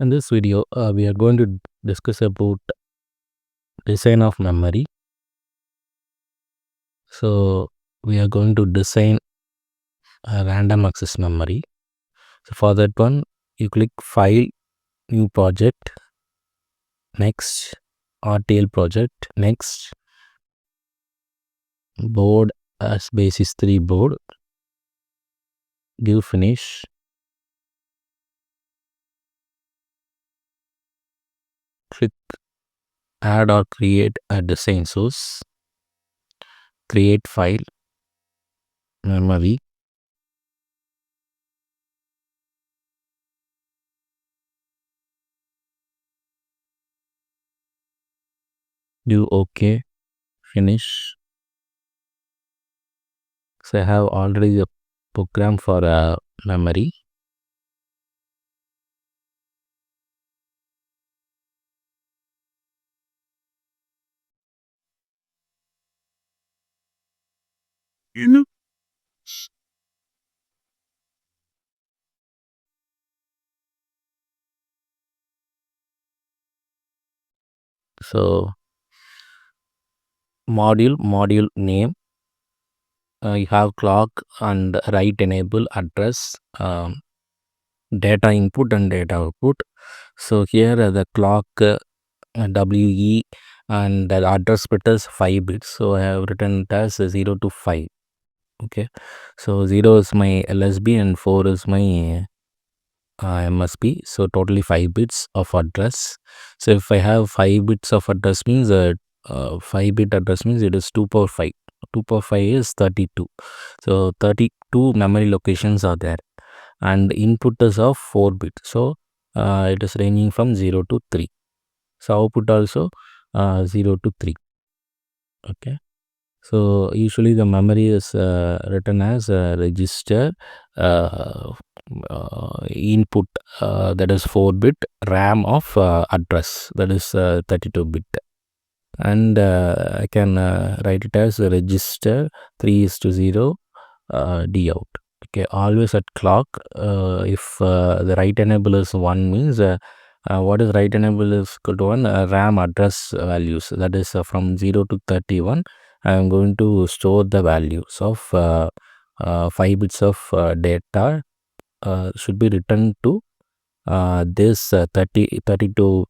In this video, we are going to discuss about design of memory. So we are going to design a random access memory. So for that one, you click File, New Project, Next, RTL Project, Next, Board as basis 3 board, give Finish. Click Add or create a design source, create file, memory, do OK, Finish. So I have already the program for memory. So module name, you have clock and write enable address, data input and data output. So here the clock WE and the address bit is 5 bits. So I have written it as 0 to 5. Okay, so 0 is my LSB and 4 is my MSB. So totally 5 bits of address. So if I have 5 bits of address means 5 bit address means it is 2 power 5. 2 power 5 is 32. So 32 memory locations are there, and input is of 4 bits. So it is ranging from 0 to 3. So output also 0 to 3. Okay. So usually the memory is written as register input, that is 4 bit, RAM of address, that is 32 bit, and I can write it as register 3:0 D out. Okay, always at clock. If the write enable is 1 means what is write enable is equal to 1, RAM address values, that is from 0 to 31. I am going to store the values of 5 bits of data should be returned to this 32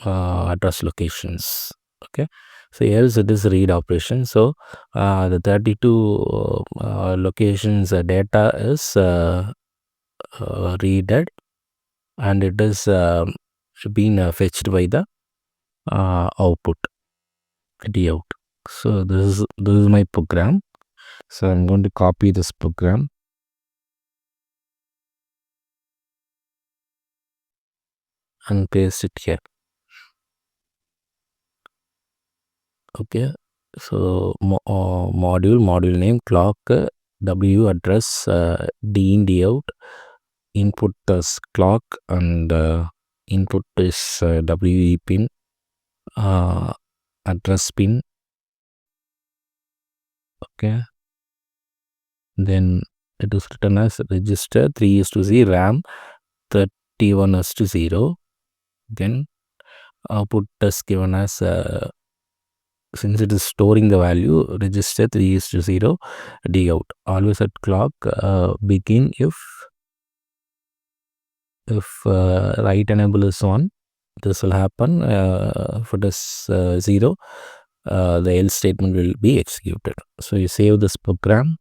address locations. Okay, so here is this read operation. So the 32 locations data is readed, and it is being fetched by the output D out. So this is my program. So I'm going to copy this program and paste it here. Okay, so module name clock, W address, D in D out, input is clock, and input is WE pin, address pin. Okay, then it is written as register 3:0 RAM, 31:0. Then output is given as since it is storing the value, register 3:0 D out. Always at clock begin if write enable is 1, this will happen. If it is 0, the else statement will be executed. So you save this program,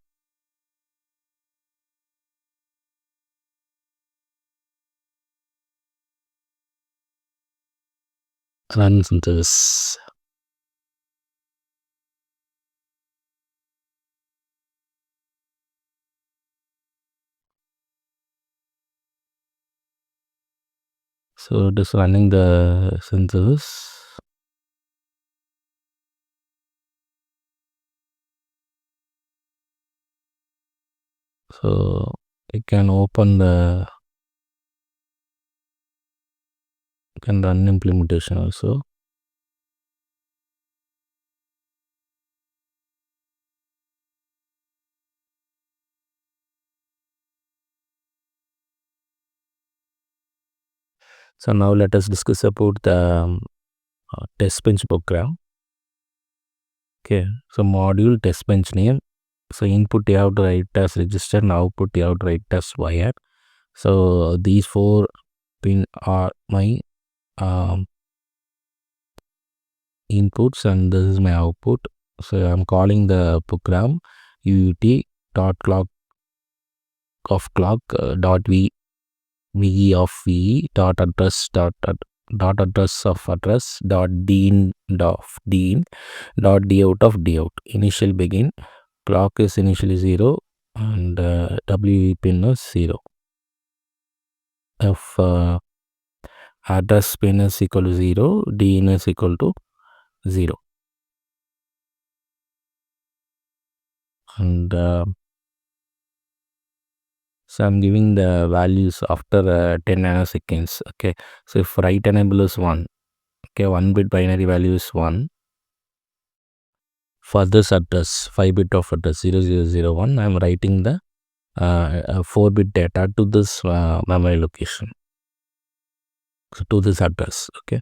run this. So it is running the synthesis. So you can open the, you can run implementation also. So now let us discuss about the test bench program. Okay, so module test bench name. So input you have to write as register and output you have to write as wire. So these 4 pin are my inputs and this is my output. So I'm calling the program UUT dot clock of clock dot VE of VE dot address dot address of address dot dean of dean dot dout of dout. Initial begin, clock is initially 0 and WE pin is 0. If address pin is equal to 0, dean is equal to 0. And so I'm giving the values after 10 nanoseconds. Okay, so if write enable is 1, okay, 1 bit binary value is 1. For this address, 5 bit of address 0001, I'm writing the 4 bit data to this memory location. So to this address. Okay,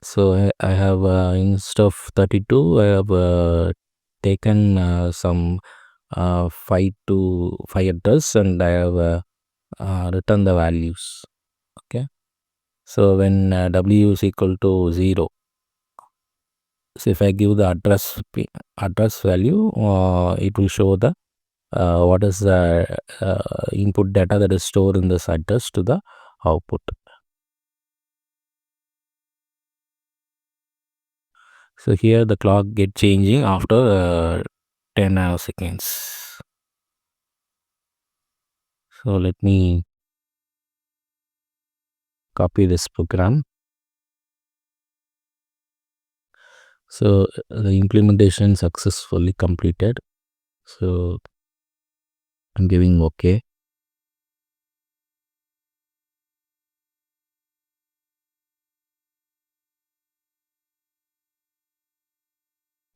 so I have instead of 32, I have taken some 5 to 5 address and I have written the values. Okay, so when W is equal to 0, so if I give the address value, it will show the what is the input data that is stored in this address to the output. So here the clock get changing after 10 nanoseconds. So let me copy this program. So the implementation successfully completed. So I'm giving OK.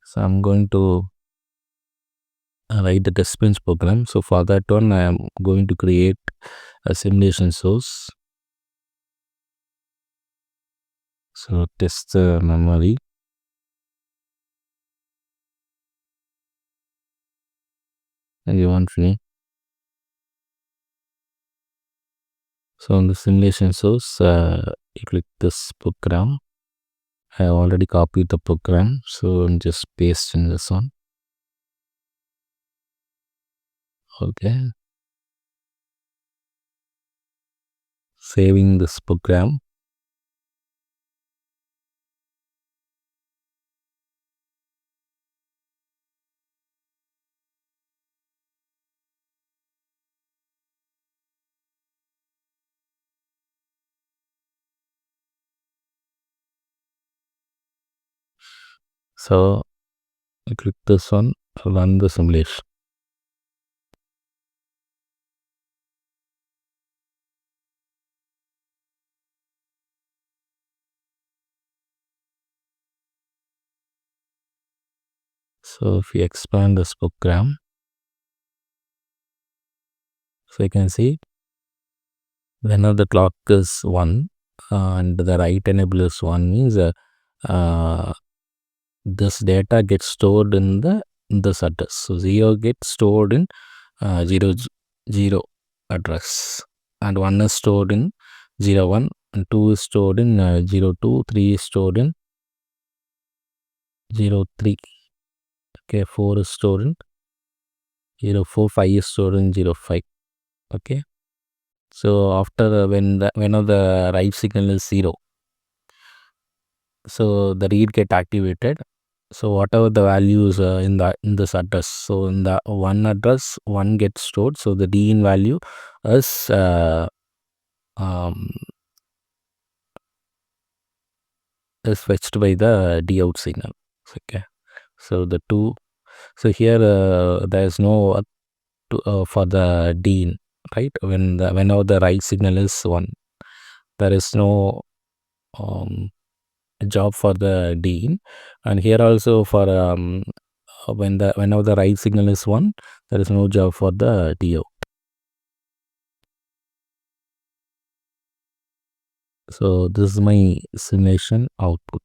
So I'm going to write the test bench program. So for that one, I am going to create a simulation source. So test the memory. And you want to. So on the simulation source, you click this program. I have already copied the program, so I'm just pasting this one. Okay, saving this program. So I click this one, run the simulation. So if we expand this program, so you can see whenever the clock is 1 and the write enable is 1 means uh, this data gets stored in this address. So 0 gets stored in 0 address and 1 is stored in 01 and 2 is stored in 02, 3 is stored in 03. Okay, 4 is stored in 04, 5 is stored in 05. Okay, so after whenever the write signal is 0, so the read get activated. So whatever the values in this address, so in the one address 1 gets stored, so the D in value is um, fetched by the D out signal. Okay, so the 2, so here there is no for the D, right? Whenever the write signal is 1, there is no job for the D, and here also for whenever the write signal is 1, there is no job for the DO. So this is my simulation output.